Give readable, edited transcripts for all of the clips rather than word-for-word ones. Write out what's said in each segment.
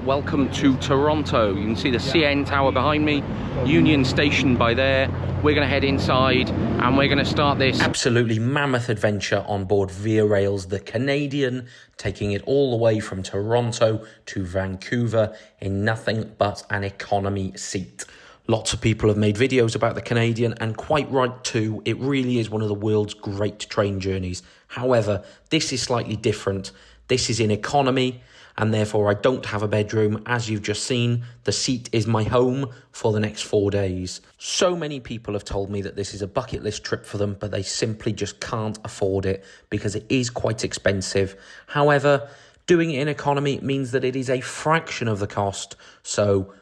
welcome to Toronto. You can see the CN Tower behind me, Union Station by there. We're going to head inside and we're going to start this absolutely mammoth adventure on board Via Rail's The Canadian, taking it all the way from Toronto to Vancouver in nothing but an economy seat. Lots of people have made videos about the Canadian, and quite right too. It really is one of the world's great train journeys. However, this is slightly different. This is in economy, and therefore I don't have a bedroom. As you've just seen, the seat is my home for the next 4 days. So many people have told me that this is a bucket list trip for them, but they simply just can't afford it because it is quite expensive. However, doing it in economy means that it is a fraction of the cost. So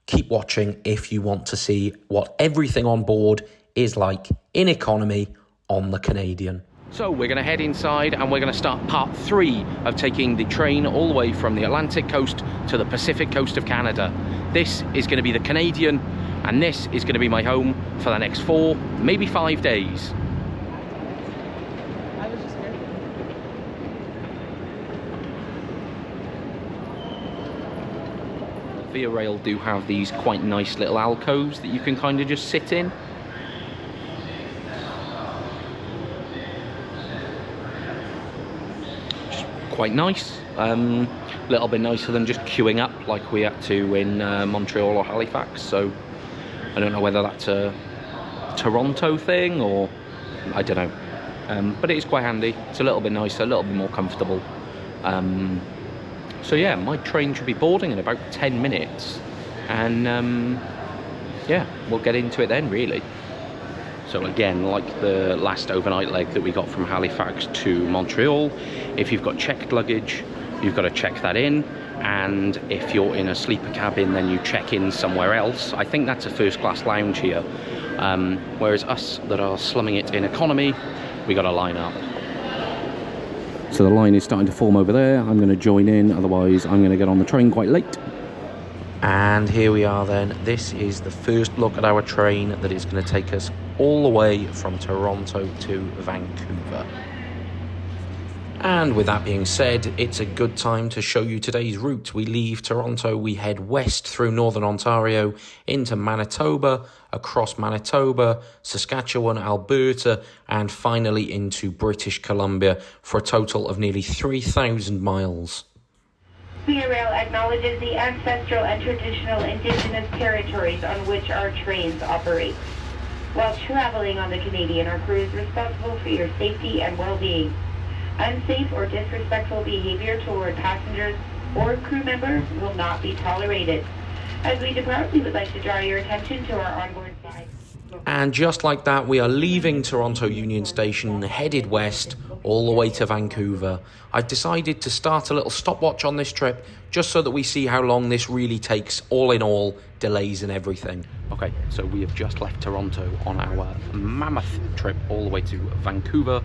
keep watching if you want to see what everything on board is like in economy on the Canadian. So we're going to head inside and we're going to start part 3 of taking the train all the way from the Atlantic coast to the Pacific coast of Canada. This is going to be the Canadian, and this is going to be my home for the next 4, maybe 5 days. Via Rail do have these quite nice little alcoves that you can kind of just sit in. Quite nice, little bit nicer than just queuing up like we had to in Montreal or Halifax. So I don't know whether that's a Toronto thing or I don't know, but it is quite handy. It's a little bit nicer, a little bit more comfortable. So yeah, my train should be boarding in about 10 minutes, and yeah, we'll get into it then really. So again, like the last overnight leg that we got from Halifax to Montreal, if you've got checked luggage, you've got to check that in. And if you're in a sleeper cabin, then you check in somewhere else. I think that's a first class lounge here. Whereas us that are slumming it in economy, we got to line up. So the line is starting to form over there. I'm going to join in, otherwise I'm going to get on the train quite late. And here we are then. This is the first look at our train that is going to take us all the way from Toronto to Vancouver. And with that being said, it's a good time to show you today's route. We leave Toronto, we head west through northern Ontario into Manitoba, across Manitoba, Saskatchewan, Alberta, and finally into British Columbia for a total of nearly 3,000 miles. Via Rail acknowledges the ancestral and traditional Indigenous territories on which our trains operate. While traveling on the Canadian, our crew is responsible for your safety and well-being. Unsafe or disrespectful behavior toward passengers or crew members will not be tolerated. As we depart, we would like to draw your attention to our onboard sign. And just like that, we are leaving Toronto Union Station, headed west, all the way to Vancouver. I've decided to start a little stopwatch on this trip, just so that we see how long this really takes, all in all, delays and everything. Okay, so we have just left Toronto on our mammoth trip all the way to Vancouver.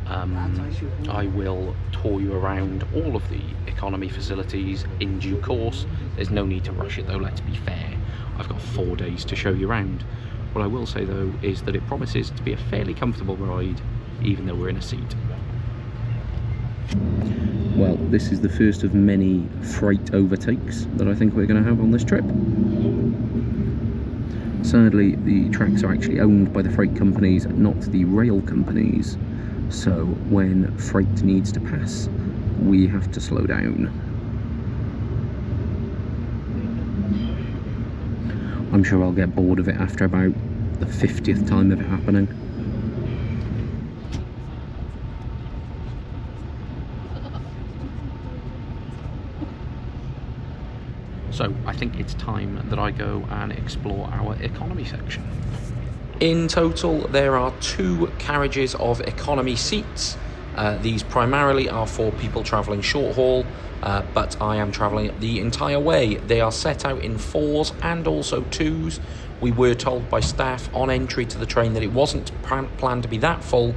I will tour you around all of the economy facilities in due course. There's no need to rush it though, let's be fair. I've got 4 days to show you around. What I will say though is that it promises to be a fairly comfortable ride, even though we're in a seat. Well, this is the first of many freight overtakes that I think we're going to have on this trip. Sadly, the tracks are actually owned by the freight companies, not the rail companies. So when freight needs to pass, we have to slow down. I'm sure I'll get bored of it after about the 50th time of it happening. So I think it's time that I go and explore our economy section. In total, there are 2 carriages of economy seats. These primarily are for people travelling short haul, but I am travelling the entire way. They are set out in 4s and also 2s. We were told by staff on entry to the train that it wasn't planned to be that full,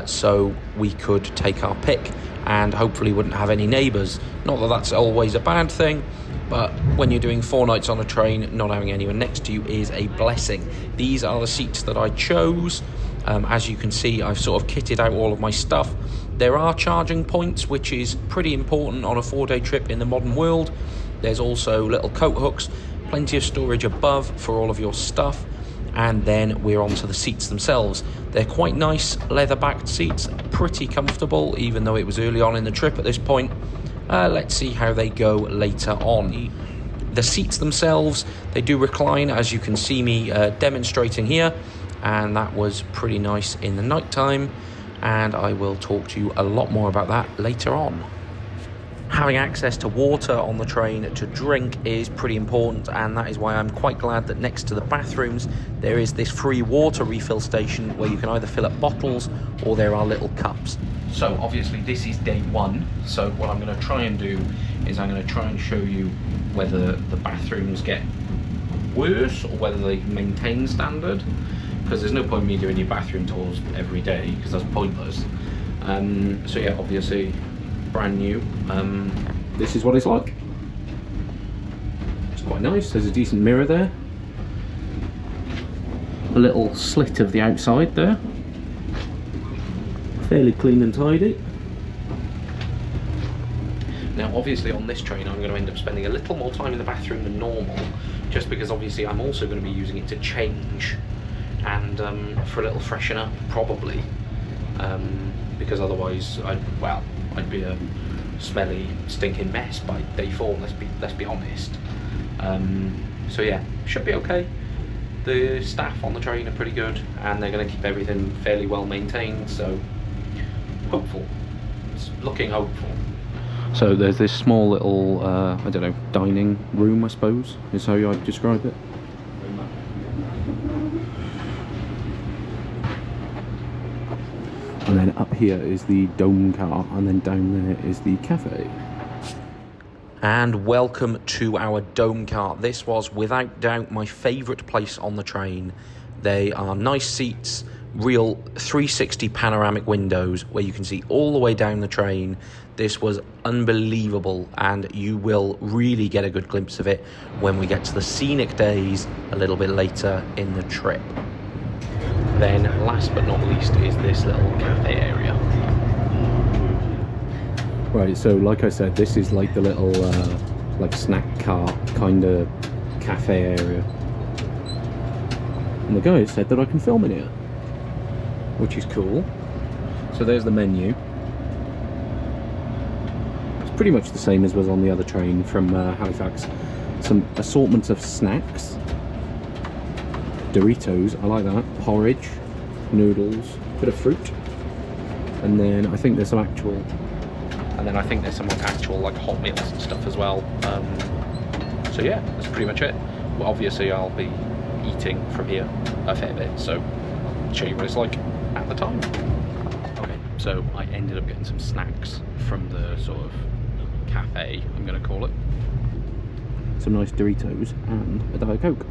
so we could take our pick and hopefully wouldn't have any neighbours. Not that that's always a bad thing, but when you're doing 4 nights on a train, not having anyone next to you is a blessing. These are the seats that I chose. As you can see, I've sort of kitted out all of my stuff. There are charging points, which is pretty important on a 4-day trip in the modern world. There's also little coat hooks, plenty of storage above for all of your stuff, and then we're onto the seats themselves. They're quite nice leather-backed seats, pretty comfortable, even though it was early on in the trip at this point. Let's see how they go later on. The seats themselves, they do recline, as you can see me demonstrating here, and that was pretty nice in the night time, and I will talk to you a lot more about that later on. Having access to water on the train to drink is pretty important, and that is why I'm quite glad that next to the bathrooms there is this free water refill station where you can either fill up bottles or there are little cups. So obviously this is day one, so what I'm going to try and do is I'm going to try and show you whether the bathrooms get worse or whether they maintain standard, because there's no point in me doing your bathroom tours every day because that's pointless. So yeah, obviously brand new. This is what it's like. It's quite nice. There's a decent mirror there, a little slit of the outside there, fairly clean and tidy. Now obviously on this train I'm going to end up spending a little more time in the bathroom than normal, just because obviously I'm also going to be using it to change and for a little freshener probably, because otherwise I'd be a smelly, stinking mess by day 4. Let's be honest. So yeah, should be okay. The staff on the train are pretty good, and they're going to keep everything fairly well maintained. So hopeful. It's looking hopeful. So there's this small little, I don't know, dining room, I suppose, is how I'd describe it. And then up here is the dome car, and then down there is the cafe. And welcome to our dome car. This was without doubt my favourite place on the train. They are nice seats, real 360 panoramic windows where you can see all the way down the train. This was unbelievable, and you will really get a good glimpse of it when we get to the scenic days a little bit later in the trip. Then last but not least is this little cafe area. Right, so like I said, this is like the little like snack cart kind of cafe area. And the guy said that I can film in here, which is cool. So there's the menu. It's pretty much the same as was on the other train from Halifax. Some assortments of snacks. Doritos, I like that. Porridge, noodles, bit of fruit, and then I think there's some actual, like hot meals and stuff as well. So yeah, that's pretty much it. Well, obviously I'll be eating from here a fair bit, so I'll show you what it's like at the time. Okay, so I ended up getting some snacks from the sort of cafe, I'm going to call it. Some nice Doritos and a Diet Coke.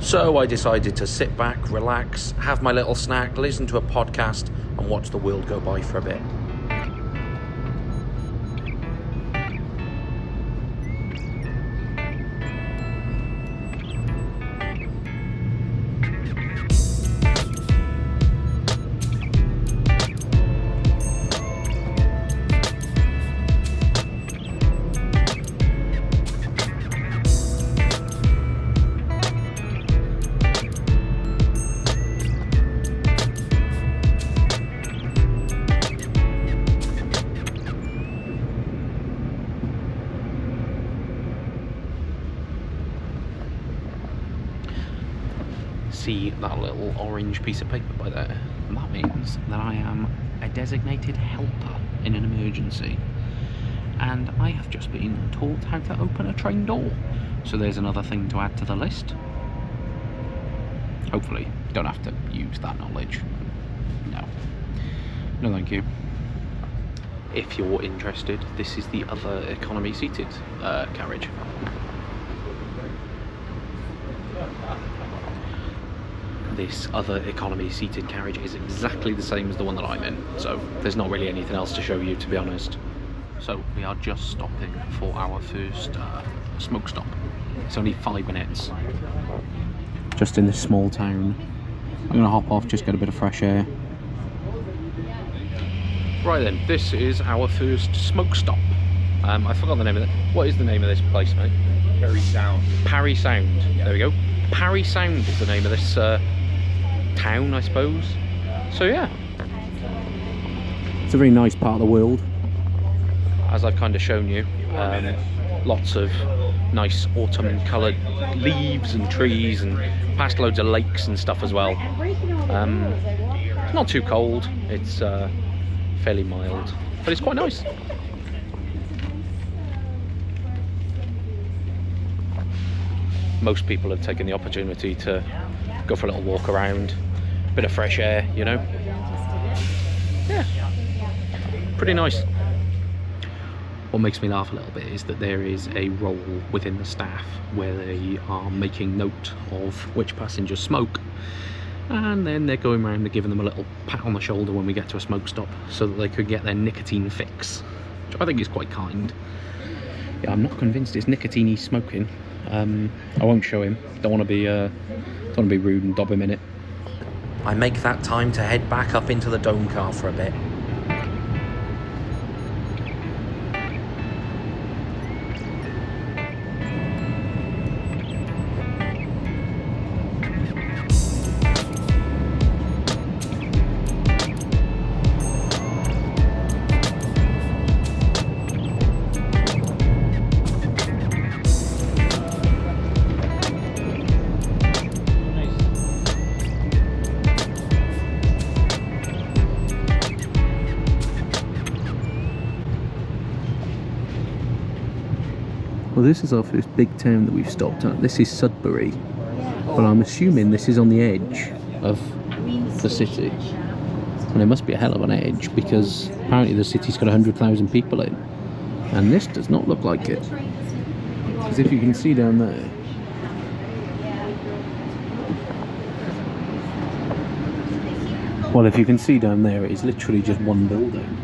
So I decided to sit back, relax, have my little snack, listen to a podcast and watch the world go by for a bit. See that little orange piece of paper by there? And that means that I am a designated helper in an emergency, and I have just been taught how to open a train door. So there's another thing to add to the list. Hopefully you don't have to use that knowledge. No thank you. If you're interested, this is the other economy seated carriage. This other economy seated carriage is exactly the same as the one that I'm in, so there's not really anything else to show you, to be honest. So we are just stopping for our first smoke stop. It's only 5 minutes. Just in this small town. I'm gonna hop off, just get a bit of fresh air. Right then, this is our first smoke stop. I forgot the name of it. What is the name of this place, mate? Parry Sound. Parry Sound. Yeah. There we go. Parry Sound is the name of this town, I suppose. So yeah. It's a very nice part of the world, as I've kind of shown you. Lots of nice autumn coloured leaves and trees, and past loads of lakes and stuff as well. It's not too cold, it's fairly mild, but it's quite nice. Most people have taken the opportunity to go for a little walk around, bit of fresh air, you know. Yeah, pretty nice. What makes me laugh a little bit is that there is a role within the staff where they are making note of which passengers smoke, and then they're going around and giving them a little pat on the shoulder when we get to a smoke stop so that they could get their nicotine fix, which I think is quite kind. Yeah, I'm not convinced it's nicotine smoking. I won't show him. Don't want to be rude and dob him in it. I make that time to head back up into the dome car for a bit. Well, this is our first big town that we've stopped at. This is Sudbury, but I'm assuming this is on the edge of the city. And it must be a hell of an edge, because apparently the city's got 100,000 people in. And this does not look like it. Because if you can see down there, well, if you can see down there, it is literally just one building.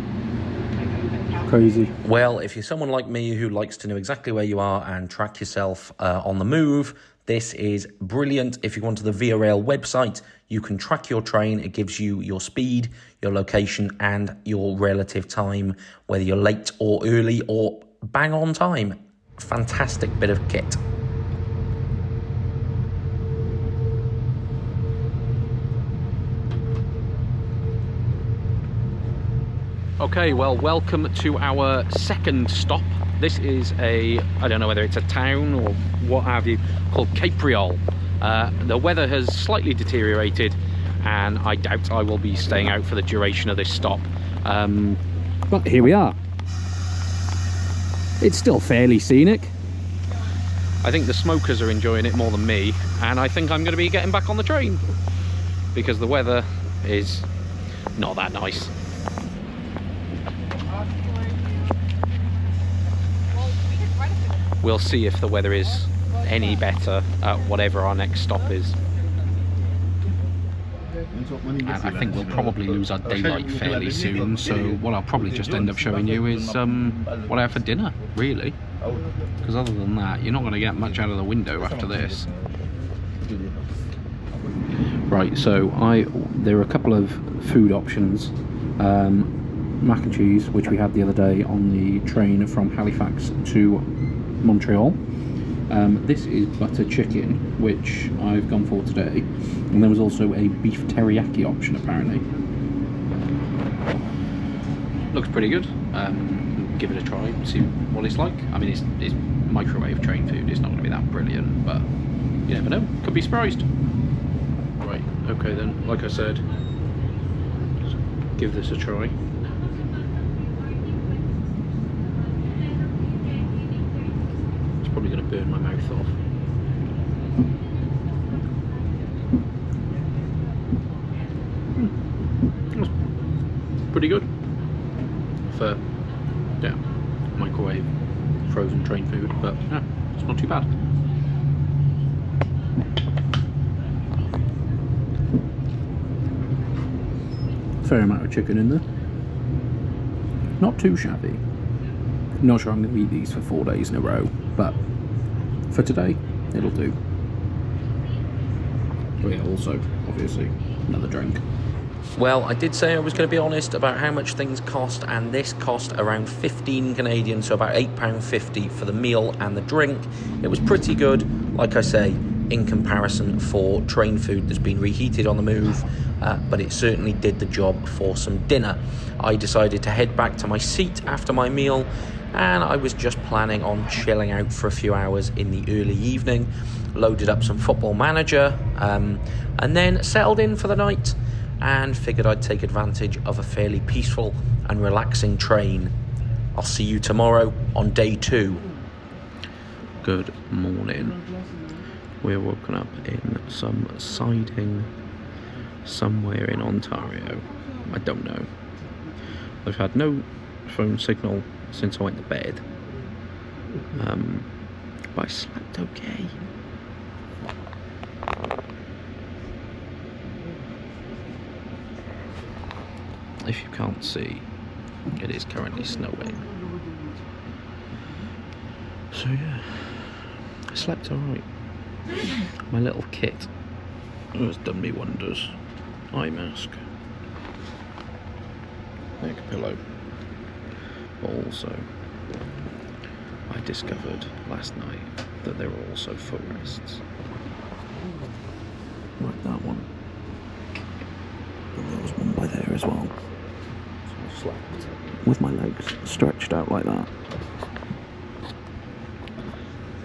Crazy. Well, if you're someone like me who likes to know exactly where you are and track yourself on the move, this is brilliant. If you go onto the Via Rail website, you can track your train. It gives you your speed, your location, and your relative time, whether you're late or early or bang on time. Fantastic bit of kit. Okay, well, welcome to our second stop. This is I don't know whether it's a town or what have you, called Capriol. The weather has slightly deteriorated, and I doubt I will be staying out for the duration of this stop. But here we are. It's still fairly scenic. I think the smokers are enjoying it more than me, and I think I'm going to be getting back on the train because the weather is not that nice. We'll see if the weather is any better at whatever our next stop is. And I think we'll probably lose our daylight fairly soon, so what I'll probably just end up showing you is what I have for dinner, really. Because other than that, you're not going to get much out of the window after this. Right, so there are a couple of food options. Mac and cheese, which we had the other day on the train from Halifax to Montreal. This is butter chicken, which I've gone for today, and there was also a beef teriyaki option apparently. Looks pretty good. Give it a try, see what it's like. I mean, it's microwave train food, it's not going to be that brilliant, but you never know, could be surprised. Right, okay then, like I said, let's give this a try. Probably going to burn my mouth off. That's pretty good for microwave frozen train food, but yeah, it's not too bad. Fair amount of chicken in there. Not too shabby. Not sure I'm going to eat these for 4 days in a row, but for today, it'll do. Oh yeah, also, obviously, another drink. Well, I did say I was going to be honest about how much things cost, and this cost around 15 Canadian, so about £8.50 for the meal and the drink. It was pretty good, like I say, in comparison for train food that's been reheated on the move, but it certainly did the job for some dinner. I decided to head back to my seat after my meal, and I was just planning on chilling out for a few hours in the early evening, loaded up some Football Manager, and then settled in for the night, and figured I'd take advantage of a fairly peaceful and relaxing train. I'll see you tomorrow on day 2. Good morning. We're woken up in some siding somewhere in Ontario. I don't know. I've had no phone signal since I went to bed. But I slept okay. If you can't see, it is currently snowing. So yeah, I slept alright. My little kit has done me wonders. Eye mask, neck pillow. Also, I discovered last night that there were also footrests. Like that one. And there was one by there as well. So I slept with my legs stretched out like that.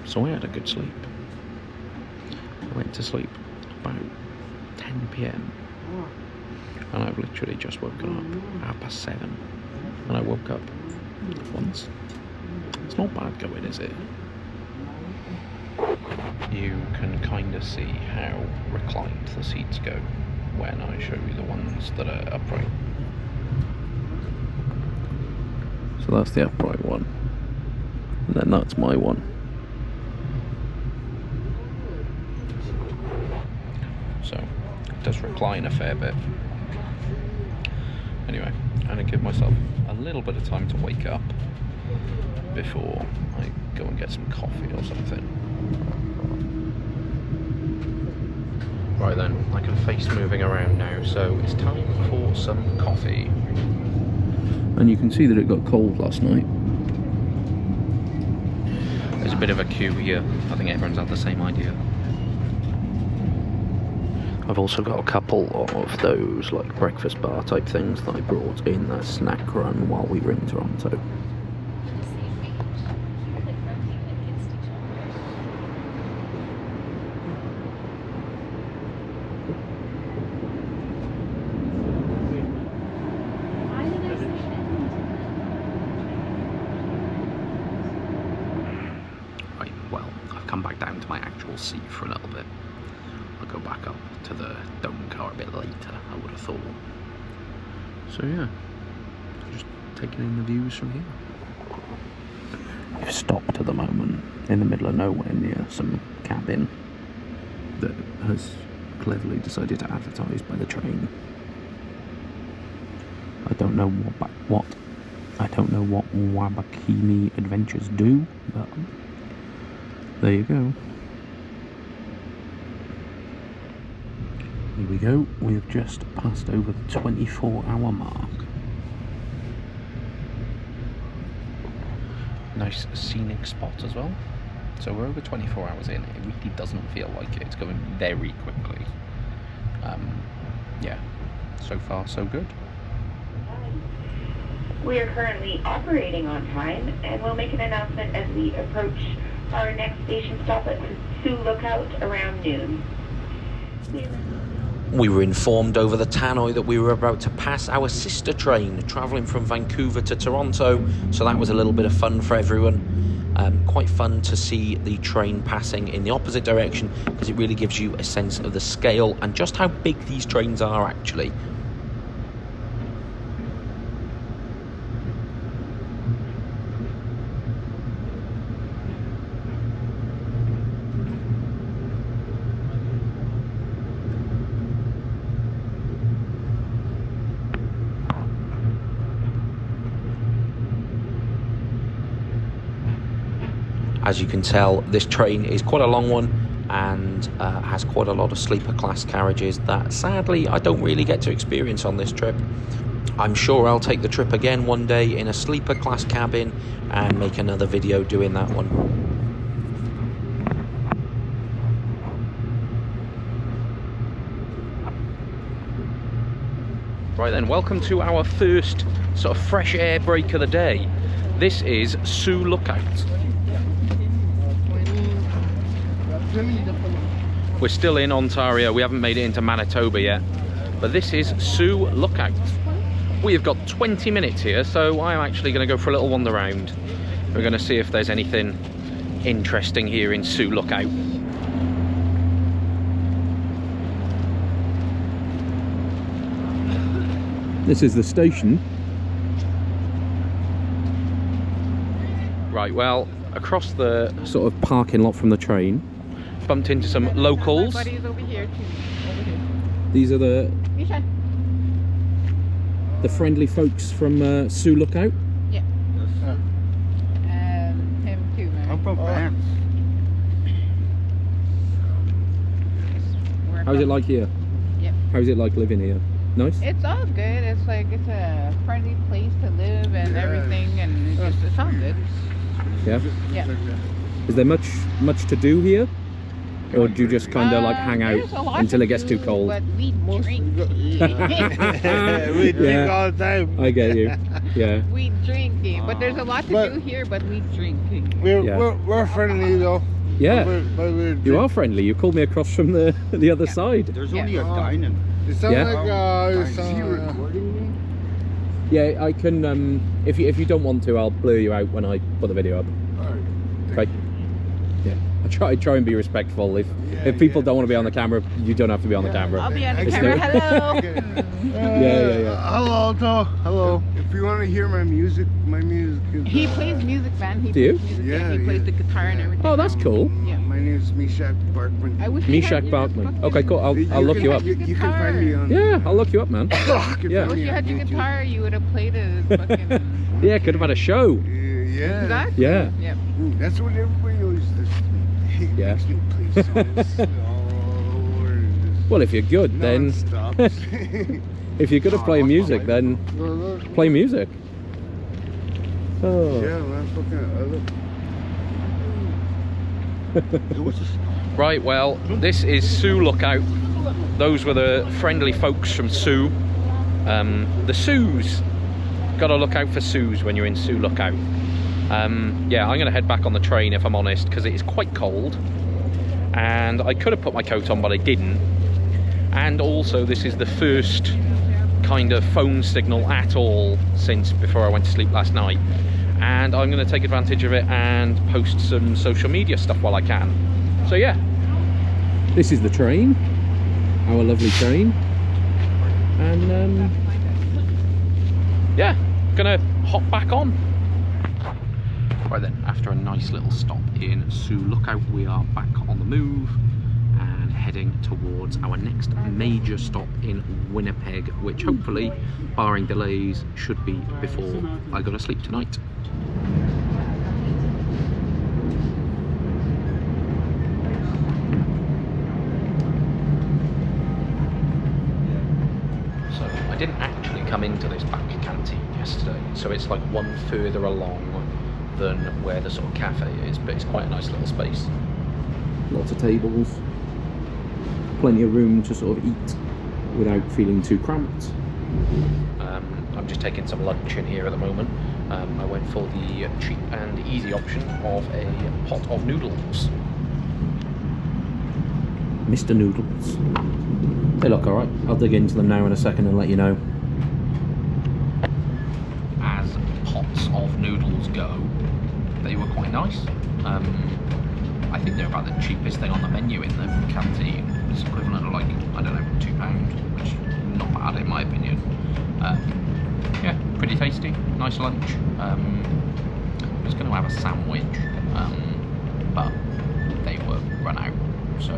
So I had a good sleep. I went to sleep about 10 PM. And I've literally just woken up 7:30. And I woke up once. It's not bad going, is it? You can kind of see how reclined the seats go when I show you the ones that are upright. So that's the upright one, and then that's my one. So it does recline a fair bit. Anyway, I'm going to give myself a little bit of time to wake up before I go and get some coffee or something. Right then, I can face moving around now, so it's time for some coffee. And you can see that it got cold last night. There's a bit of a queue here. I think everyone's had the same idea. I've also got a couple of those like breakfast bar type things that I brought in that snack run while we were in Toronto. Right, well, I've come back down to my actual seat for a little bit. I'll go back up to the dome car a bit later, I would have thought. So yeah, just taking in the views from here. We've stopped at the moment in the middle of nowhere near some cabin that has cleverly decided to advertise by the train. I don't know what Wabakini Adventures do, but there you go. Here we go, we have just passed over the 24-hour mark. Nice scenic spot as well. So we're over 24 hours in. It really doesn't feel like it. It's going very quickly. Yeah, so far so good. We are currently operating on time, and we'll make an announcement as we approach our next station stop at Sioux Lookout around noon. We were informed over the tannoy that we were about to pass our sister train travelling from Vancouver to Toronto, so that was a little bit of fun for everyone. Quite fun to see the train passing in the opposite direction, because it really gives you a sense of the scale and just how big these trains are actually. As you can tell, this train is quite a long one, and has quite a lot of sleeper class carriages that sadly I don't really get to experience on this trip. I'm sure I'll take the trip again one day in a sleeper class cabin and make another video doing that one. Right then, welcome to our first sort of fresh air break of the day. This is Soo Lookout. We're still in Ontario, we haven't made it into Manitoba yet, but this is Soo Lookout. We have got 20 minutes here, so I'm actually going to go for a little wander around. We're going to see if there's anything interesting here in Soo Lookout. This is the station. Right, well, across the sort of parking lot from the train, bumped into some locals. My buddy's over here too. Over here. These are the friendly folks from Soo Lookout. Yeah. And him too, man. I'm from France. How's it like here? Yeah. How's it like living here? Nice? It's all good. It's like it's a friendly place to live and everything, and it's all good. Yeah? Yeah. Is there much to do here? Or do you just kind of like hang out There's a lot until to it gets too do, cold? But we drink. We drink all the time. I get you. Yeah. We drink, but there's a lot to do here. But we drink. We're friendly though. Yeah. But You are friendly. You called me across from the other side. There's only a dining. It sounds Yeah. like is he recording me? Yeah, I can. If you don't want to, I'll blur you out when I put the video up. Alright. Okay. Yeah. I try and be respectful. If people don't want to be on the camera, you don't have to be on the camera. I'll be on the It's camera. no- Hello. Yeah. Hello, hello. If you want to hear my music is. He plays music, man. He Do you? plays music. Yeah, He plays yeah. the guitar and everything. Oh, that's cool. Yeah. My name is Mishak Barkman. I wish we had Mishak your Barkman. fucking- Okay, cool. I'll look you up. You can find me on. Yeah, I'll look you up, man. You can Yeah. I find wish me you on had your YouTube. guitar. You would have played it. Fucking. Yeah, could have had a show. Yeah. Exactly. Yeah. Yep. That's what everybody always does to me. Hey, Yeah. makes me play songs all over and just Well, if you're good, then non-stop. if you're good at playing music, then play music. Oh. Yeah, man, Right, well, this is Soo Lookout. Those were the friendly folks from Soo. The Soos. Got to look out for Soos when you're in Soo Lookout. Yeah, I'm going to head back on the train if I'm honest, because it is quite cold. And I could have put my coat on, but I didn't. And also, this is the first kind of phone signal at all since before I went to sleep last night. And I'm going to take advantage of it and post some social media stuff while I can. So yeah, this is the train, our lovely train, and yeah, gonna hop back on. Right then, after a nice little stop in Soo Lookout, we are back on the move and heading towards our next major stop in Winnipeg, which hopefully, barring delays, should be before I go to sleep tonight. So I didn't actually come into this back canteen yesterday, so it's like one further along than where the sort of cafe is, but it's quite a nice little space. Lots of tables, plenty of room to sort of eat without feeling too cramped. I'm just taking some lunch in here at the moment. I went for the cheap and easy option of a pot of noodles. Mr. Noodles. They look alright. I'll dig into them now in a second and let you know. As pots of noodles go, they were quite nice. I think they're about the cheapest thing on the menu in the canteen. It's equivalent of like, I don't know, £2, which is not bad in my opinion. Yeah, pretty tasty, nice lunch. I was going to have a sandwich, but they were run out, so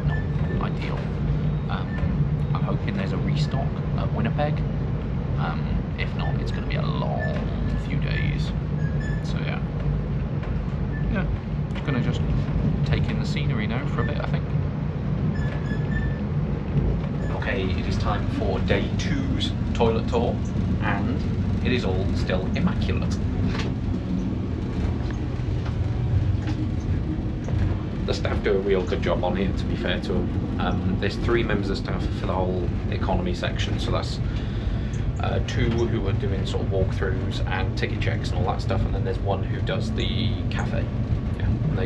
not ideal. I'm hoping there's a restock at Winnipeg. If not, it's going to be a long few days. So yeah, going to just take in the scenery now for a bit, I think. Okay, it is time for day 2's toilet tour, and it is all still immaculate. The staff do a real good job on here, to be fair to them. There's 3 members of staff for the whole economy section, so that's 2 who are doing sort of walkthroughs and ticket checks and all that stuff, and then there's 1 who does the cafe. Yeah, and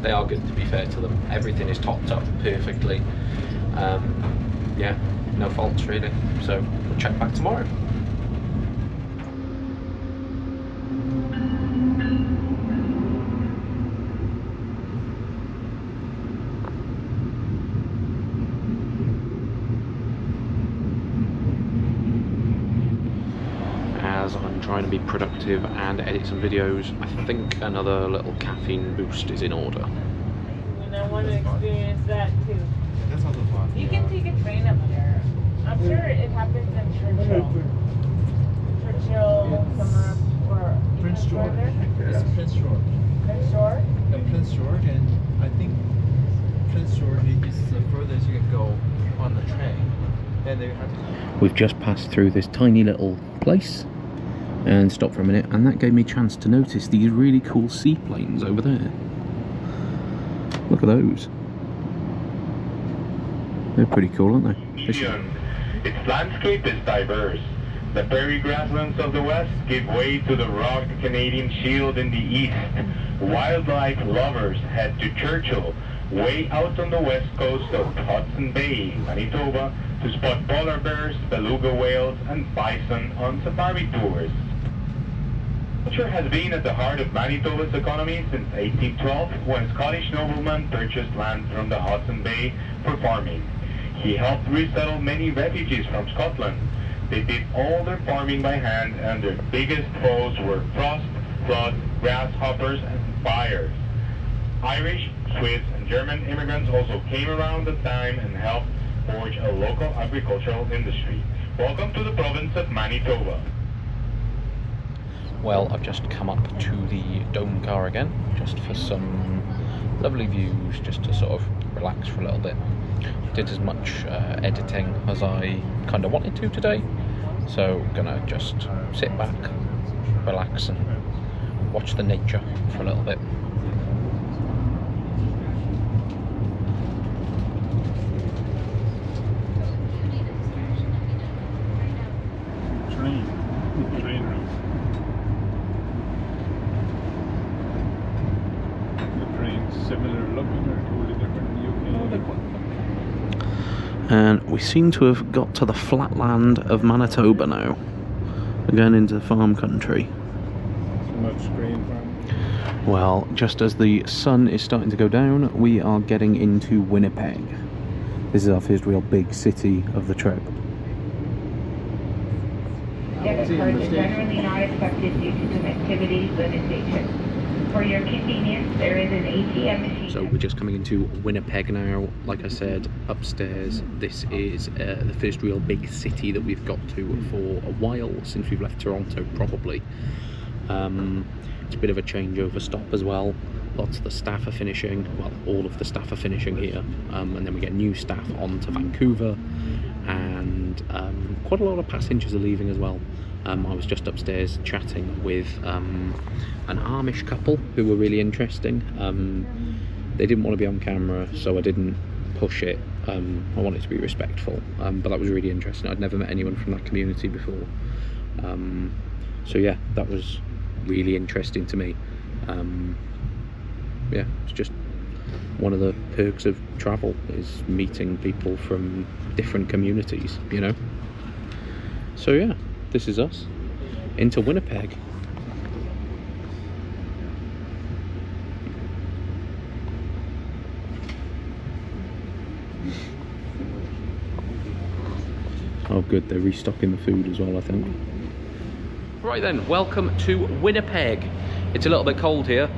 they are good, to be fair to them. Everything is topped up perfectly. Yeah, no faults really. So we'll check back tomorrow. As I'm trying to be productive and edit some videos, I think another little caffeine boost is in order. And I want to experience that too. That's also fun. You can take a train up there. I'm sure it happens in Churchill. Churchill, somewhere, or Prince even George. further. It's Prince George. Prince George? Yeah, Prince George, and I think Prince George is the furthest you can go on the train. And they have to... We've just passed through this tiny little place and stopped for a minute, and that gave me a chance to notice these really cool seaplanes over there. Look at those. They're pretty cool, aren't they? Its landscape is diverse. The prairie grasslands of the west give way to the rugged Canadian Shield in the east. Wildlife lovers head to Churchill, way out on the west coast of Hudson Bay, Manitoba, to spot polar bears, beluga whales, and bison on safari tours. Agriculture has been at the heart of Manitoba's economy since 1812, when a Scottish nobleman purchased land from the Hudson Bay for farming. He helped resettle many refugees from Scotland. They did all their farming by hand, and their biggest foes were frost, flood, grasshoppers, and fires. Irish, Swiss, and German immigrants also came around the time and helped forge a local agricultural industry. Welcome to the province of Manitoba. Well, I've just come up to the dome car again, just for some lovely views, just to sort of relax for a little bit. Did as much editing as I kind of wanted to today, so gonna just sit back, relax, and watch the nature for a little bit. Train route. The train's similar looking or totally different in the UK? And we seem to have got to the flatland of Manitoba now. We're going into farm country. So much grain farm. Well, just as the sun is starting to go down, we are getting into Winnipeg. This is our first real big city of the trip. Debit cards are generally not accepted due to connectivity limitations. For your convenience, there is an ATM machine. So we're just coming into Winnipeg now. Like I said, upstairs, this is the first real big city that we've got to for a while, since we've left Toronto probably. It's a bit of a changeover stop as well. Lots of the staff are finishing, well, all of the staff are finishing here, and then we get new staff on to Vancouver, and quite a lot of passengers are leaving as well. I was just upstairs chatting with an Amish couple who were really interesting. They didn't want to be on camera, so I didn't push it. I wanted to be respectful, but that was really interesting. I'd never met anyone from that community before. So yeah, that was really interesting to me. Yeah, it's just one of the perks of travel, is meeting people from different communities, you know. So yeah, this is us into Winnipeg. Oh good, they're restocking the food as well, I think. Right then, welcome to Winnipeg. It's a little bit cold here.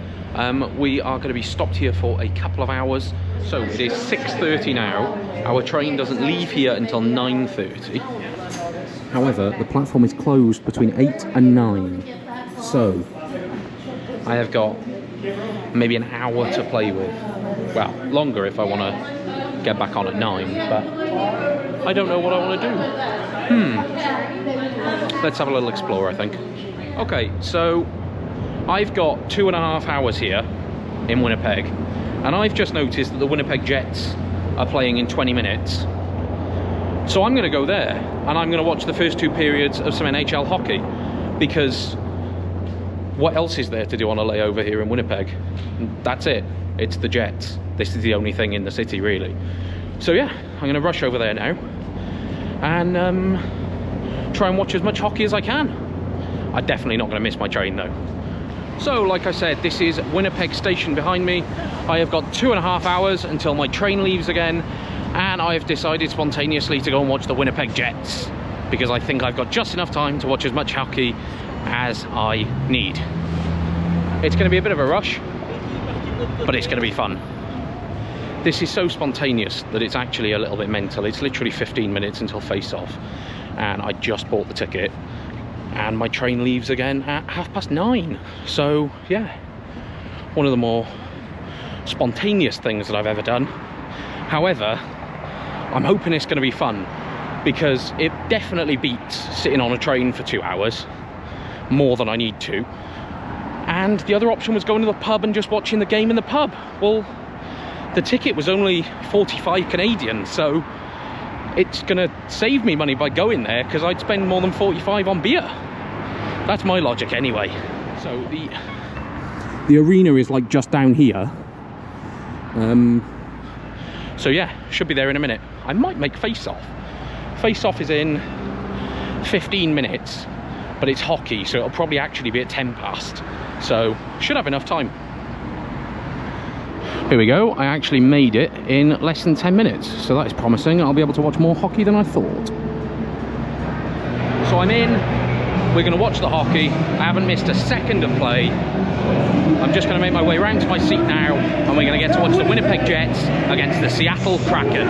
We are going to be stopped here for a couple of hours. So it is 6:30 now. Our train doesn't leave here until 9:30. However, the platform is closed between 8 and 9. So I have got maybe an hour to play with. Well, longer if I want to get back on at 9, but I don't know what I want to do. Let's have a little explore, I think. Okay, so I've got 2.5 hours here in Winnipeg, and I've just noticed that the Winnipeg Jets are playing in 20 minutes. So I'm going to go there, and I'm going to watch the first 2 periods of some NHL hockey, because what else is there to do on a layover here in Winnipeg? That's it. It's the Jets. This is the only thing in the city, really. So yeah, I'm going to rush over there now and try and watch as much hockey as I can. I'm definitely not going to miss my train though. So like I said, this is Winnipeg Station behind me. I have got 2.5 hours until my train leaves again, and I have decided spontaneously to go and watch the Winnipeg Jets, because I think I've got just enough time to watch as much hockey as I need. It's going to be a bit of a rush, but it's going to be fun. This is so spontaneous that it's actually a little bit mental. It's literally 15 minutes until face-off, and I just bought the ticket, and my train leaves again at 9:30. So yeah, one of the more spontaneous things that I've ever done. However, I'm hoping it's going to be fun, because it definitely beats sitting on a train for 2 hours, more than I need to. And the other option was going to the pub and just watching the game in the pub. Well, the ticket was only 45 Canadian, so it's gonna save me money by going there, because I'd spend more than 45 on beer. That's my logic anyway. So the arena is like just down here. So yeah, should be there in a minute. I might make face-off. Face-off is in 15 minutes, but it's hockey, so it'll probably actually be at 10 past. So should have enough time. Here we go, I actually made it in less than 10 minutes, so that is promising. I'll be able to watch more hockey than I thought. So I'm in, we're going to watch the hockey. I haven't missed a second of play. I'm just going to make my way around to my seat now, and we're going to get to watch the Winnipeg Jets against the Seattle Kraken.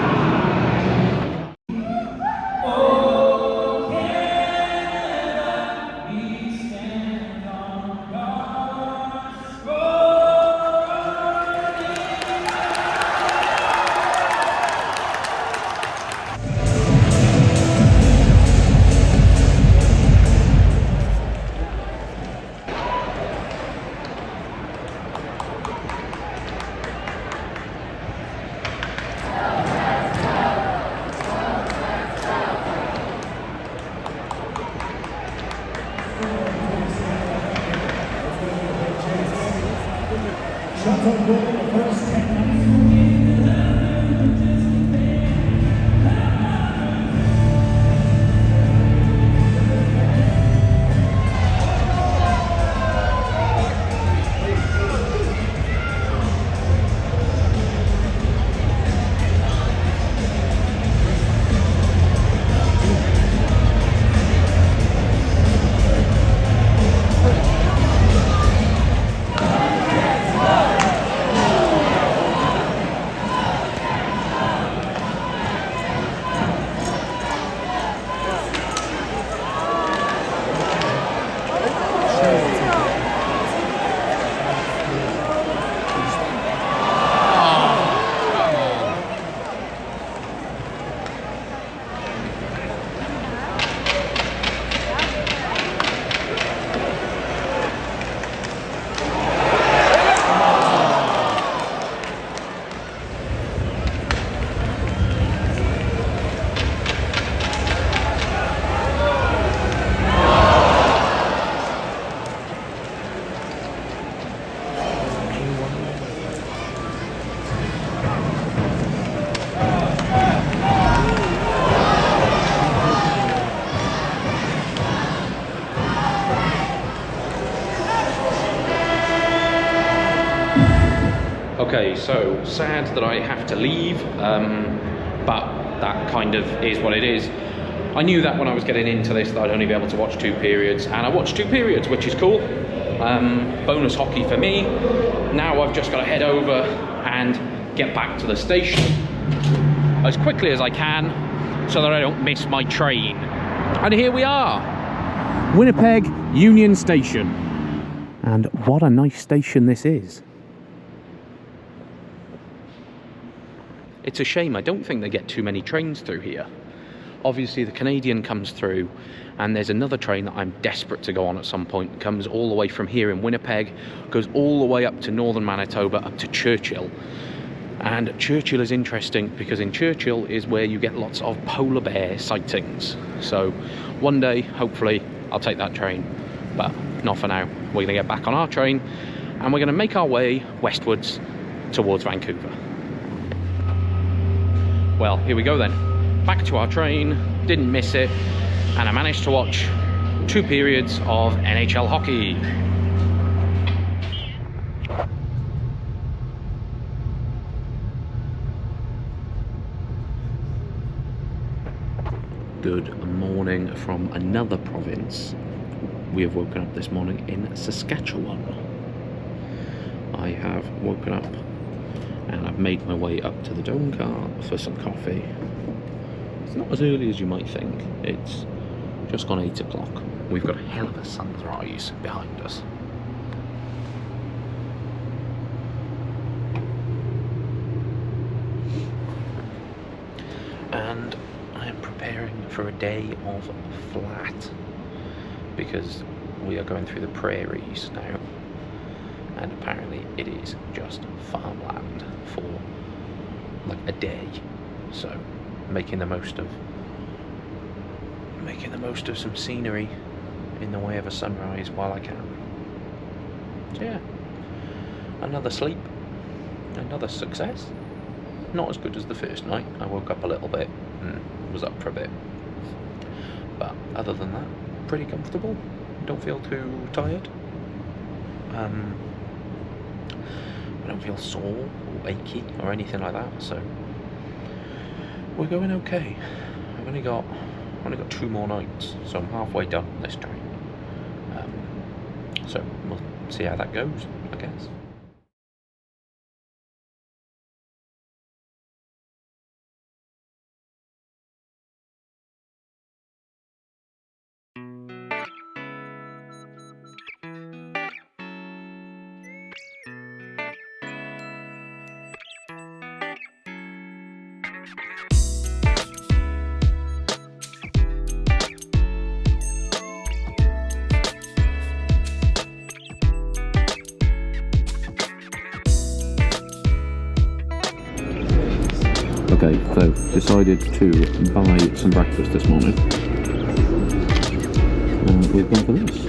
Okay, so sad that I have to leave, but that kind of is what it is. I knew that when I was getting into this that I'd only be able to watch 2 periods, and I watched 2 periods, which is cool. Bonus hockey for me. Now I've just got to head over and get back to the station as quickly as I can so that I don't miss my train. And here we are, Winnipeg Union Station. And what a nice station this is. It's a shame, I don't think they get too many trains through here. Obviously the Canadian comes through, and there's another train that I'm desperate to go on at some point. It comes all the way from here in Winnipeg, goes all the way up to northern Manitoba, up to Churchill. And Churchill is interesting because in Churchill is where you get lots of polar bear sightings. So one day, hopefully, I'll take that train, but not for now. We're going to get back on our train and we're going to make our way westwards towards Vancouver. Well, here we go then. Back to our train, didn't miss it, and I managed to watch 2 periods of NHL hockey. Good morning from another province. We have woken up this morning in Saskatchewan. I have woken up and I've made my way up to the Dome car for some coffee. It's not as early as you might think. It's just gone 8 o'clock. We've got a hell of a sunrise behind us. And I am preparing for a day of flat because we are going through the Prairies now, and apparently it is just farmland for like a day, so making the most of some scenery in the way of a sunrise while I can. So yeah, another sleep, another success. Not as good as the first night. I woke up a little bit and was up for a bit, but other than that, pretty comfortable. Don't feel too tired. I don't feel sore or achy or anything like that, so we're going okay. I've only got 2 more nights, so I'm halfway done this train. So we'll see how that goes, I guess. Okay, so decided to buy some breakfast this morning, and we've gone for this.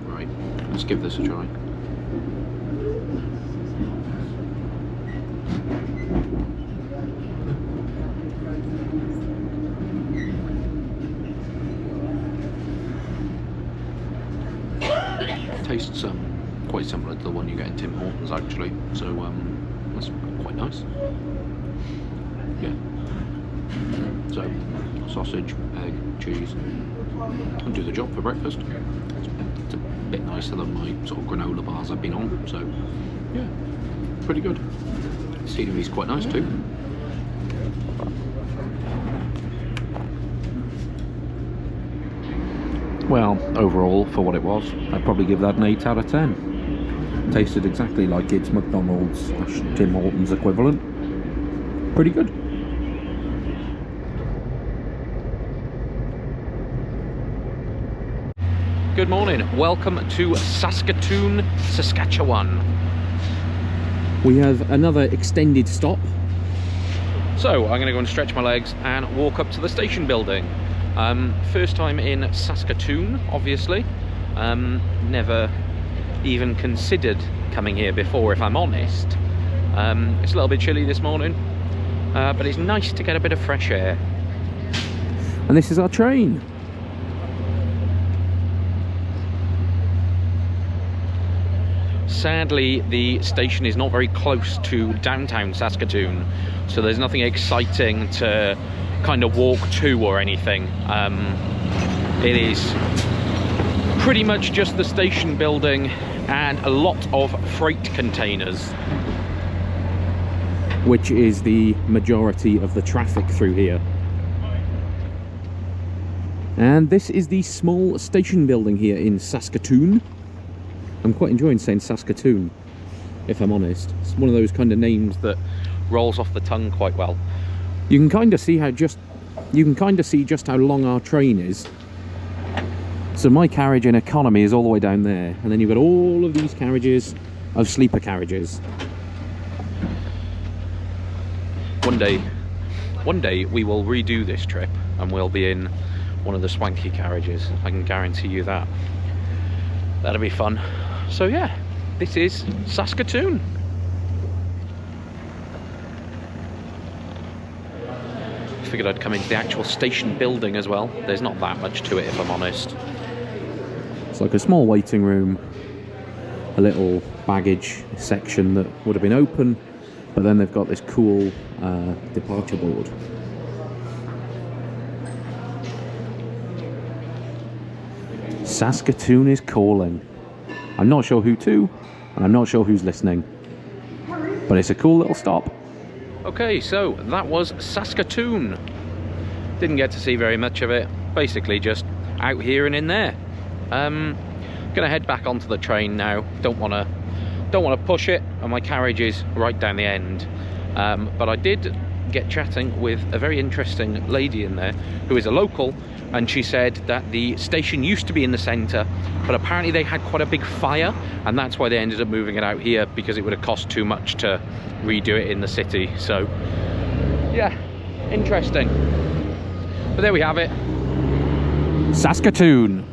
Right, let's give this a try. Tastes quite similar to the one you get in Tim Hortons actually, so that's quite nice. Yeah. So sausage, egg, cheese, and do the job for breakfast. It's a bit nicer than my sort of granola bars I've been on, so yeah, pretty good. Scenery's quite nice too. Well, overall, for what it was, I'd probably give that an 8 out of 10. Tasted exactly like its McDonald's / Tim Hortons equivalent. Pretty good. Good morning. Welcome to Saskatoon, Saskatchewan. We have another extended stop. So I'm going to go and stretch my legs and walk up to the station building. First time in Saskatoon, obviously. Never even considered coming here before, if I'm honest. It's a little bit chilly this morning, but it's nice to get a bit of fresh air. And this is our train. Sadly, the station is not very close to downtown Saskatoon, so there's nothing exciting to kind of walk to or anything. It is pretty much just the station building and a lot of freight containers. which is the majority of the traffic through here. And this is the small station building here in Saskatoon. I'm quite enjoying saying Saskatoon, if I'm honest. It's one of those kind of names that rolls off the tongue quite well. You can kind of see just how long our train is. So my carriage in economy is all the way down there, and then you've got all of these carriages of sleeper carriages. One day we will redo this trip and we'll be in one of the swanky carriages. I can guarantee you that. That'll be fun. So yeah, this is Saskatoon. Figured I'd come into the actual station building as well. There's not that much to it, if I'm honest. It's like a small waiting room, a little baggage section that would have been open, but then they've got this cool departure board. Saskatoon is calling. I'm not sure who to, and I'm not sure who's listening, but it's a cool little stop. Okay, so that was Saskatoon. Didn't get to see very much of it. Basically just out here and in there. Gonna head back onto the train now. Don't wanna push it, and my carriage is right down the end. But I did get chatting with a very interesting lady in there who is a local, and she said that the station used to be in the centre, but apparently they had quite a big fire, and that's why they ended up moving it out here, because it would have cost too much to redo it in the city. So yeah, interesting. But there we have it, Saskatoon.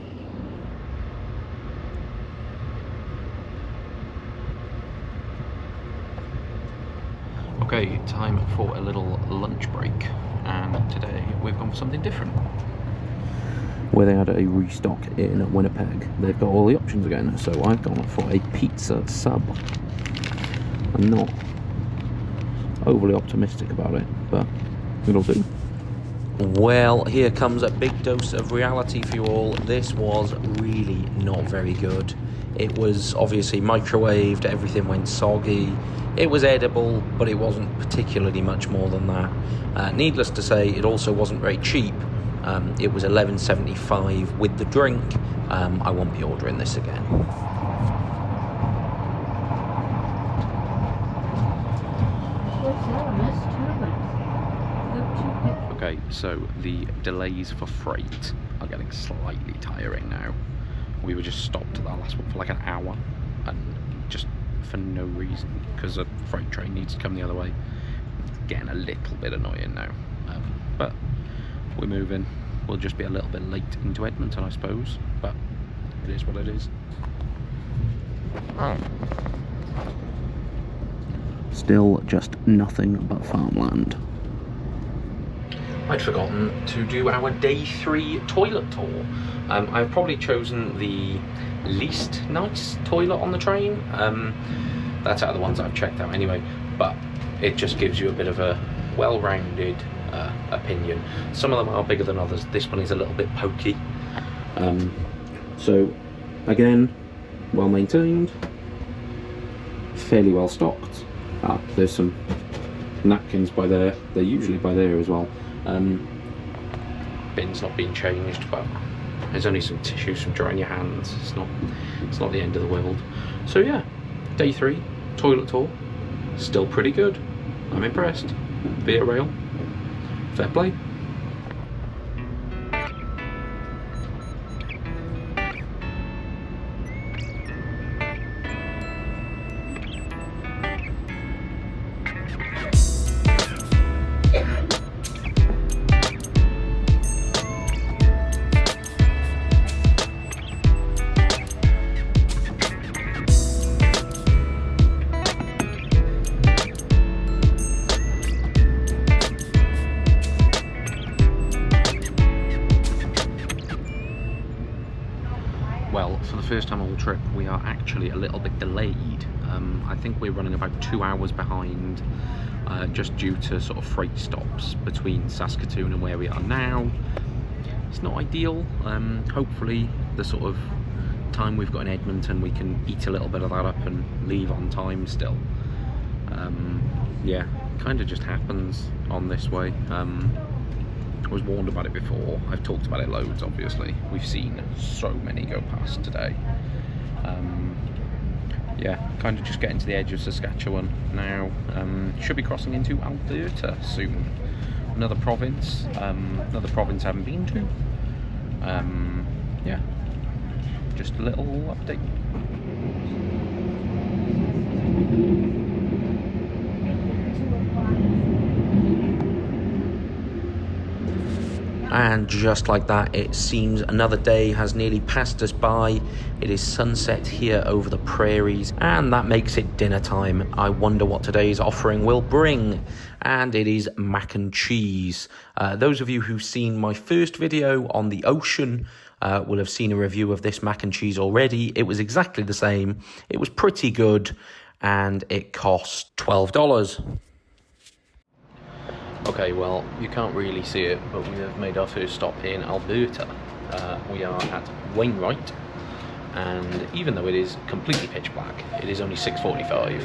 Okay, time for a little lunch break, and today we've gone for something different. Where they had a restock in Winnipeg, they've got all the options again, so I've gone for a pizza sub. I'm not overly optimistic about it, but it'll do. Well, here comes a big dose of reality for you all. This was really not very good. It was obviously microwaved, everything went soggy. It was edible, but it wasn't particularly much more than that. Needless to say, it also wasn't very cheap. It was $11.75 with the drink. I won't be ordering this again. Okay, so the delays for freight are getting slightly tiring now. We were just stopped at that last one for like an hour, and just for no reason, because a freight train needs to come the other way. It's getting a little bit annoying now, but we're moving. We'll just be a little bit late into Edmonton, I suppose, but it is what it is. Still just nothing but farmland. I'd forgotten to do our day 3 toilet tour. I've probably chosen the least nice toilet on the train. That's out of the ones I've checked out anyway, but it just gives you a bit of a well-rounded opinion. Some of them are bigger than others. This one is a little bit pokey. So again, well maintained, fairly well stocked. There's some napkins by there. They're usually by there as well. Bin's not being changed, but there's only some tissues from drying your hands. It's not the end of the world. So yeah, day 3 toilet tour, still pretty good. I'm impressed. Via rail, fair play. Well, for the first time all trip, we are actually a little bit delayed. I think we're running about 2 hours behind, just due to sort of freight stops between Saskatoon and where we are now. It's not ideal. Hopefully the sort of time we've got in Edmonton, we can eat a little bit of that up and leave on time still. Yeah, kind of just happens on this way. I was warned about it before. I've talked about it loads, obviously. We've seen so many go past today. Yeah, kind of just getting to the edge of Saskatchewan now. Should be crossing into Alberta soon. Another province I haven't been to. Yeah, just a little update. And just like that, it seems another day has nearly passed us by. It is sunset here over the prairies, and that makes it dinner time. I wonder what today's offering will bring. And it is mac and cheese. Those of you who've seen my first video on the ocean will have seen a review of this mac and cheese already. It was exactly the same. It was pretty good, and it cost $12. Okay, well, you can't really see it, but we have made our first stop in Alberta. We are at Wainwright, and even though it is completely pitch black, it is only 6:45.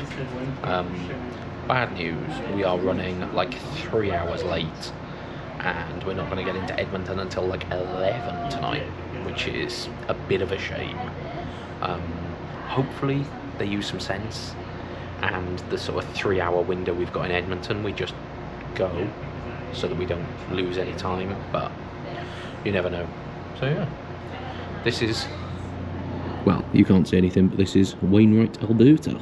Bad news, we are running like 3 hours late, and we're not going to get into Edmonton until like 11 tonight, which is a bit of a shame. Hopefully they use some sense, and the sort of 3 hour window we've got in Edmonton, we just go so that we don't lose any time, but you never know. So yeah, this is, well, you can't see anything, but this is Wainwright, Alberta.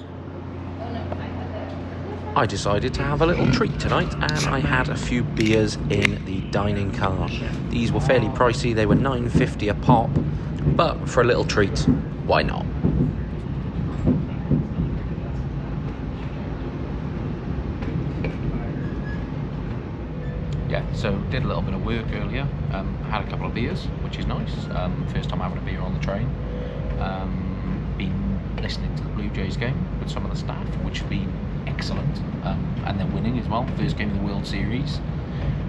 I decided to have a little treat tonight, and I had a few beers in the dining car. These were fairly pricey, they were $9.50 a pop, but for a little treat, why not? Yeah, so did a little bit of work earlier, had a couple of beers, which is nice. First time having a beer on the train. Been listening to the Blue Jays game with some of the staff, which has been excellent. And then winning as well, first game of the World Series,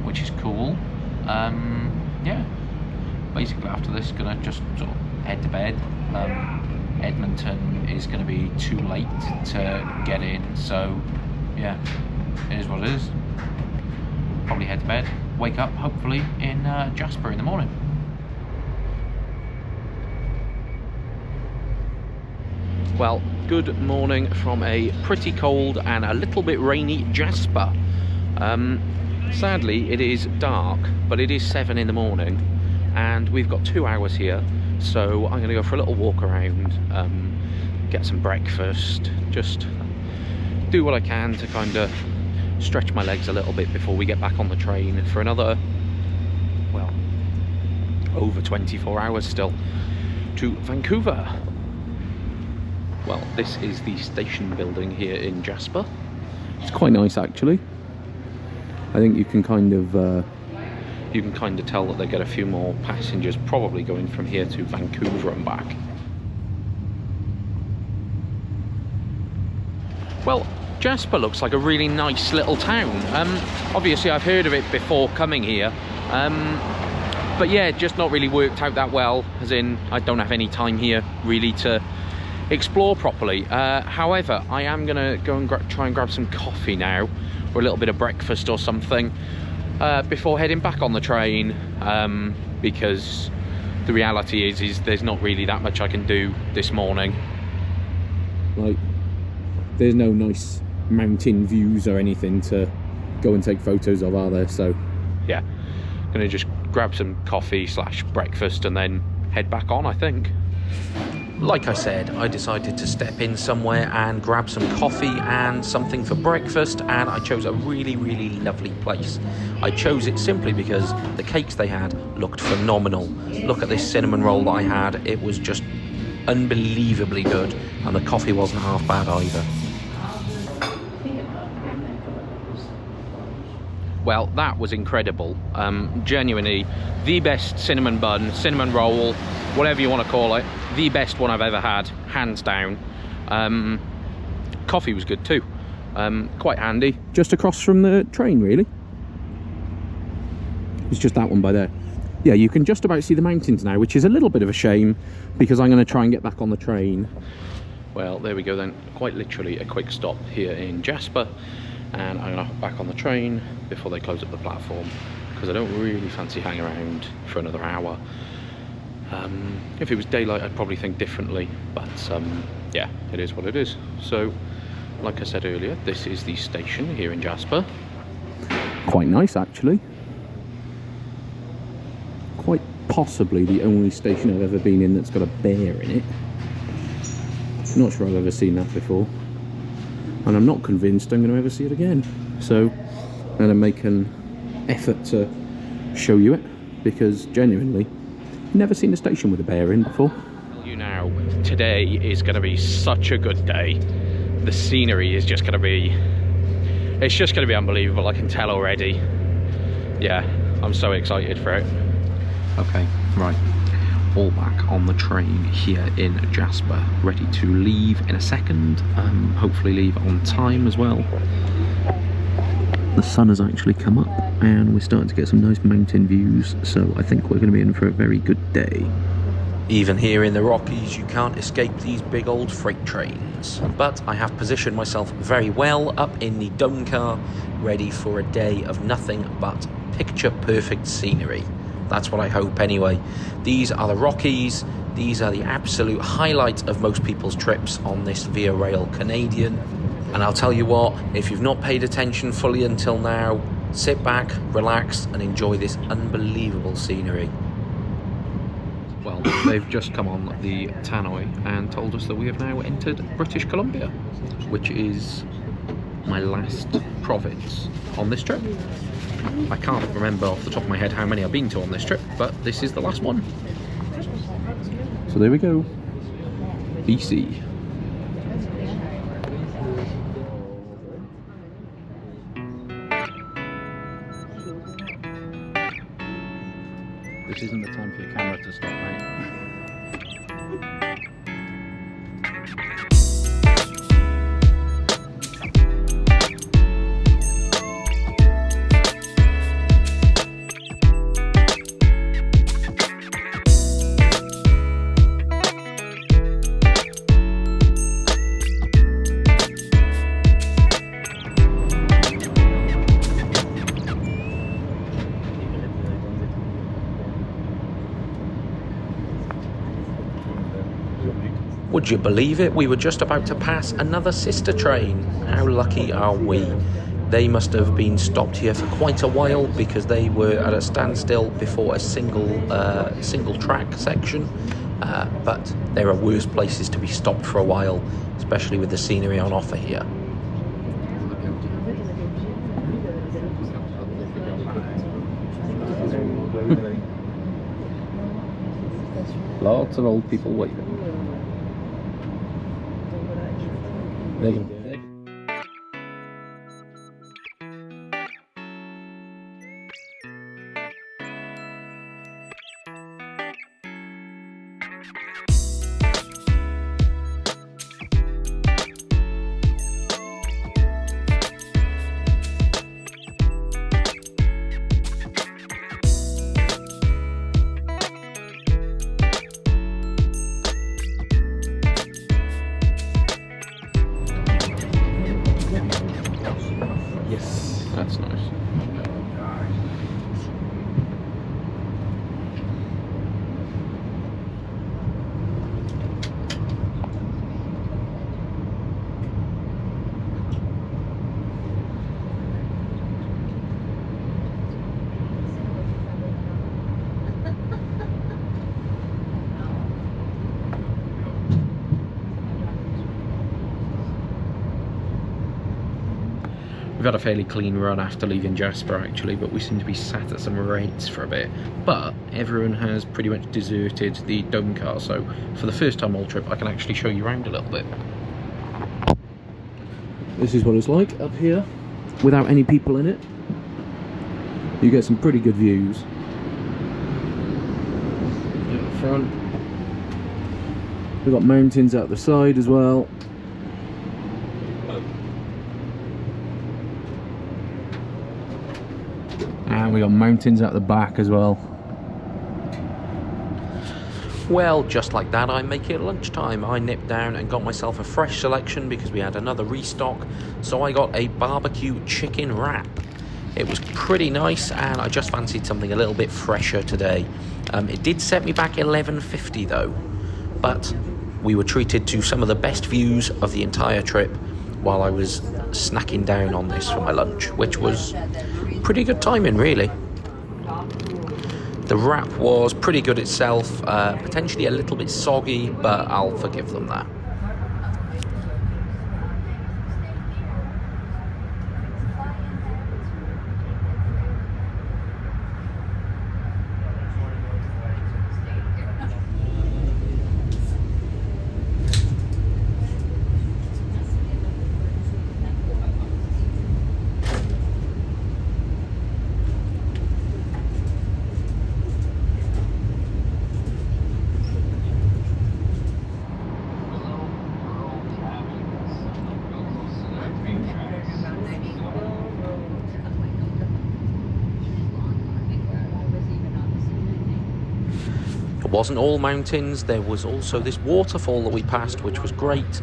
which is cool. Yeah, basically after this, gonna just sort of head to bed. Edmonton is gonna be too late to get in, so yeah, it is what it is. Probably head to bed, wake up hopefully in Jasper in the morning. Well, good morning from a pretty cold and a little bit rainy Jasper. Sadly it is dark, but it is 7 in the morning and we've got 2 hours here, so I'm going to go for a little walk around, get some breakfast, just do what I can to kind of stretch my legs a little bit before we get back on the train for another, well, over 24 hours still to Vancouver. Well, this is the station building here in Jasper. It's quite nice actually. I think you can kind of tell that they get a few more passengers probably going from here to Vancouver and back. Well, Jasper looks like a really nice little town. Obviously I've heard of it before coming here, but yeah, just not really worked out that well, as in I don't have any time here really to explore properly. However, I am gonna go and try and grab some coffee now, or a little bit of breakfast or something, before heading back on the train, because the reality is there's not really that much I can do this morning. Like, there's no nice mountain views or anything to go and take photos of, are there? So yeah, gonna just grab some coffee / breakfast and then head back on, I think. Like I said, I decided to step in somewhere and grab some coffee and something for breakfast, and I chose a really, really lovely place. I chose it simply because the cakes they had looked phenomenal. Look at this cinnamon roll that I had, it was just unbelievably good, and the coffee wasn't half bad either. Well, that was incredible. Genuinely, the best cinnamon bun, cinnamon roll, whatever you want to call it, the best one I've ever had, hands down. Coffee was good too, quite handy. Just across from the train, really. It's just that one by there. Yeah, you can just about see the mountains now, which is a little bit of a shame because I'm going to try and get back on the train. Well, there we go then. Quite literally a quick stop here in Jasper. and I'm gonna hop back on the train before they close up the platform, because I don't really fancy hanging around for another hour. If it was daylight, I'd probably think differently, but yeah, it is what it is. So, like I said earlier, this is the station here in Jasper. Quite nice, actually. Quite possibly the only station I've ever been in that's got a bear in it. Not sure I've ever seen that before, and I'm not convinced I'm going to ever see it again. So I'm going to make an effort to show you it, because genuinely never seen a station with a bear in before. You know, today is going to be such a good day. The scenery is just going to be, it's just going to be unbelievable. I can tell already. Yeah, I'm so excited for it. Okay, right, all back on the train here in Jasper, ready to leave in a second. Hopefully leave on time as well. The sun has actually come up and we're starting to get some nice mountain views, so I think we're going to be in for a very good day. Even here in the Rockies, you can't escape these big old freight trains. But I have positioned myself very well up in the dome car, ready for a day of nothing but picture-perfect scenery. That's what I hope anyway. These are the Rockies. These are the absolute highlight of most people's trips on this Via Rail Canadian. And I'll tell you what, if you've not paid attention fully until now, sit back, relax, and enjoy this unbelievable scenery. Well, they've just come on the tannoy and told us that we have now entered British Columbia, which is my last province on this trip. I can't remember off the top of my head how many I've been to on this trip, but this is the last one. So there we go, BC. This isn't the time for your camera to stop, mate. Would you believe it? We were just about to pass another sister train. How lucky are we? They must have been stopped here for quite a while, because they were at a standstill before a single track section. But there are worse places to be stopped for a while, especially with the scenery on offer here. Lots of old people waiting. They're gonna be there. Yes, that's nice. We've had a fairly clean run after leaving Jasper actually, but we seem to be sat at some reds for a bit. But everyone has pretty much deserted the dome car, so for the first time all trip I can actually show you around a little bit. This is what it's like up here without any people in it. You get some pretty good views. Out the front. We've got mountains out the side as well. And we got mountains at the back as well. Well, just like that, I make it lunchtime. I nipped down and got myself a fresh selection because we had another restock. So I got a barbecue chicken wrap. It was pretty nice, and I just fancied something a little bit fresher today. It did set me back $11.50 though, but we were treated to some of the best views of the entire trip while I was snacking down on this for my lunch, which was pretty good timing, really. The wrap was pretty good itself, potentially a little bit soggy, but I'll forgive them that. It wasn't all mountains, there was also this waterfall that we passed, which was great.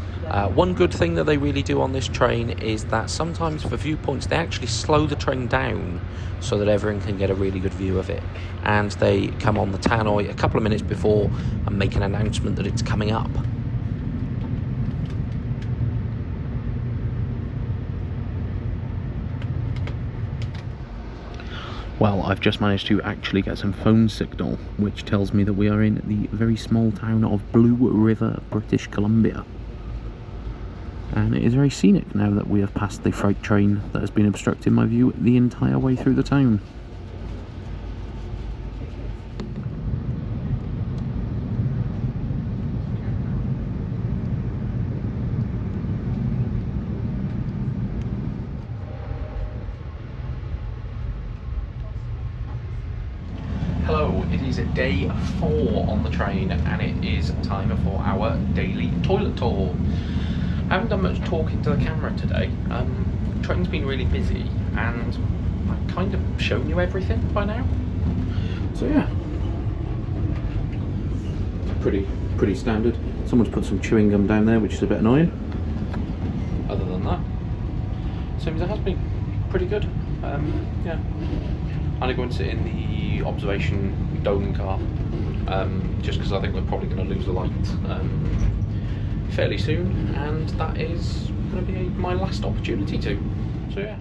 One good thing that they really do on this train is that sometimes for viewpoints they actually slow the train down so that everyone can get a really good view of it. And they come on the tannoy a couple of minutes before and make an announcement that it's coming up. Well, I've just managed to actually get some phone signal, which tells me that we are in the very small town of Blue River, British Columbia. And it is very scenic now that we have passed the freight train that has been obstructing my view the entire way through the town. Hello, it is day 4 on the train and it is time for our daily toilet tour. I haven't done much talking to the camera today. The train's been really busy and I've kind of shown you everything by now. So yeah, pretty standard. Someone's put some chewing gum down there, which is a bit annoying. Other than that, same as it has been. Pretty good. Yeah. I'm going to go and sit in the observation dome car, just because I think we're probably going to lose the light fairly soon, and that is going to be my last opportunity to. So yeah.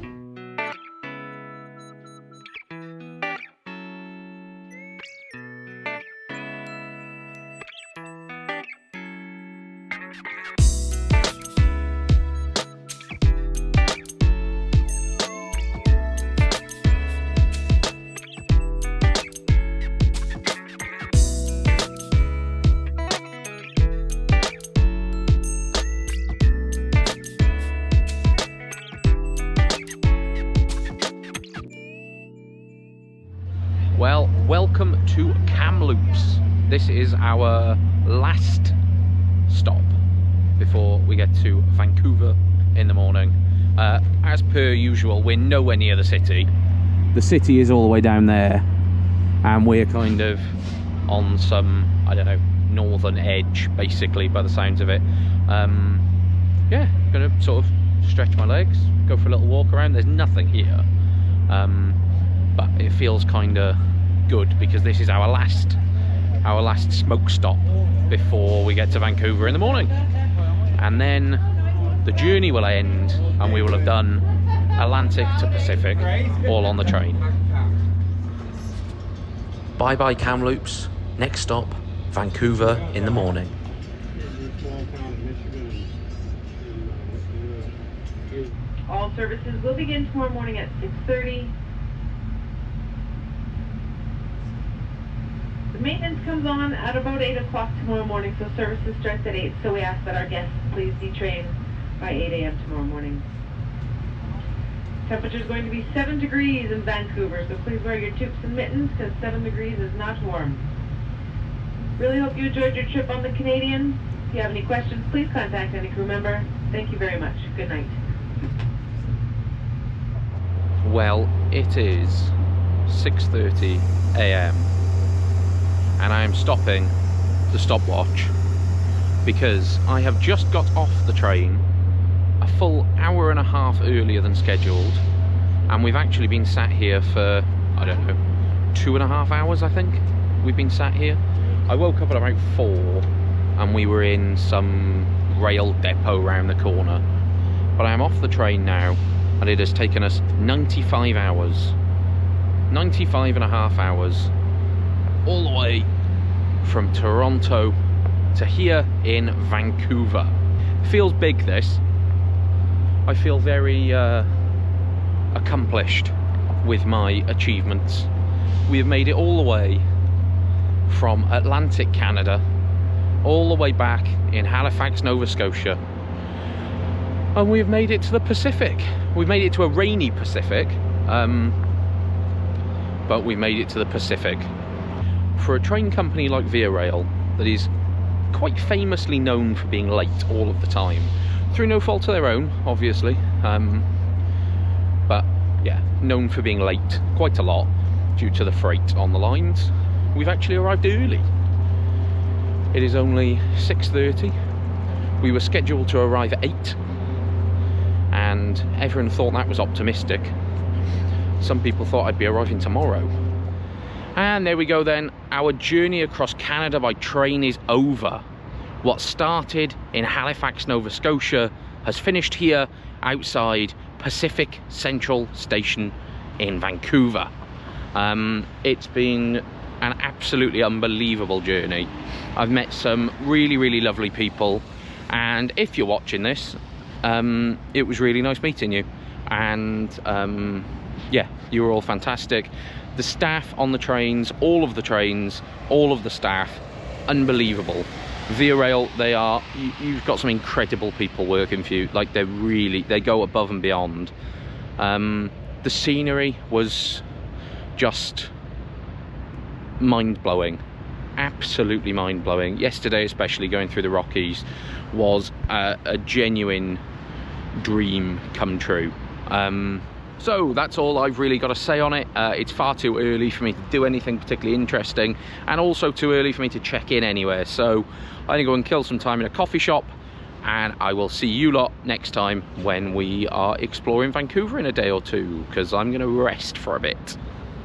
Well, welcome to Kamloops. This is our last stop before we get to Vancouver in the morning. As per usual, we're nowhere near the city. The city is all the way down there, and we're kind of on some, I don't know, northern edge, basically, by the sounds of it. Yeah, gonna sort of stretch my legs, go for a little walk around. There's nothing here. But it feels kind of good because this is our last smoke stop before we get to Vancouver in the morning, and then the journey will end and we will have done Atlantic to Pacific all on the train. Bye bye Kamloops. Next stop, Vancouver in the morning. All services will begin tomorrow morning at 6:30. The maintenance comes on at about 8 o'clock tomorrow morning, so services starts at 8, so we ask that our guests please detrain by 8 a.m. tomorrow morning. Temperature is going to be 7 degrees in Vancouver, so please wear your toques and mittens because 7 degrees is not warm. Really hope you enjoyed your trip on the Canadian. If you have any questions, please contact any crew member. Thank you very much. Good night. Well, it is 6:30 a.m. and I am stopping the stopwatch because I have just got off the train a full hour and a half earlier than scheduled, and we've actually been sat here for, I don't know, 2.5 hours I think we've been sat here. I woke up at about 4 and we were in some rail depot around the corner, but I am off the train now and it has taken us 95 hours, 95.5 hours, all the way from Toronto to here in Vancouver. Feels big, this. I feel very accomplished with my achievements. We have made it all the way from Atlantic Canada all the way back in Halifax, Nova Scotia, and we've made it to the Pacific. We've made it to a rainy Pacific, but we made it to the Pacific. For a train company like Via Rail that is quite famously known for being late all of the time, through no fault of their own, obviously, but yeah, known for being late quite a lot due to the freight on the lines, we've actually arrived early. It is only 6:30. We were scheduled to arrive at 8, and everyone thought that was optimistic. Some people thought I'd be arriving tomorrow. And there we go then, our journey across Canada by train is over. What started in Halifax, Nova Scotia has finished here outside Pacific Central Station in Vancouver. It's been an absolutely unbelievable journey. I've met some really, really lovely people, and if you're watching this, it was really nice meeting you, and yeah, you were all fantastic. The staff on the trains, all of the staff, unbelievable. Via Rail, you've got some incredible people working for you. Like, they go above and beyond. The scenery was just mind-blowing, absolutely mind-blowing. Yesterday, especially, going through the Rockies was a genuine dream come true. So that's all I've really got to say on it. It's far too early for me to do anything particularly interesting, and also too early for me to check in anywhere. So I'm going to go and kill some time in a coffee shop, and I will see you lot next time when we are exploring Vancouver in a day or two, because I'm going to rest for a bit.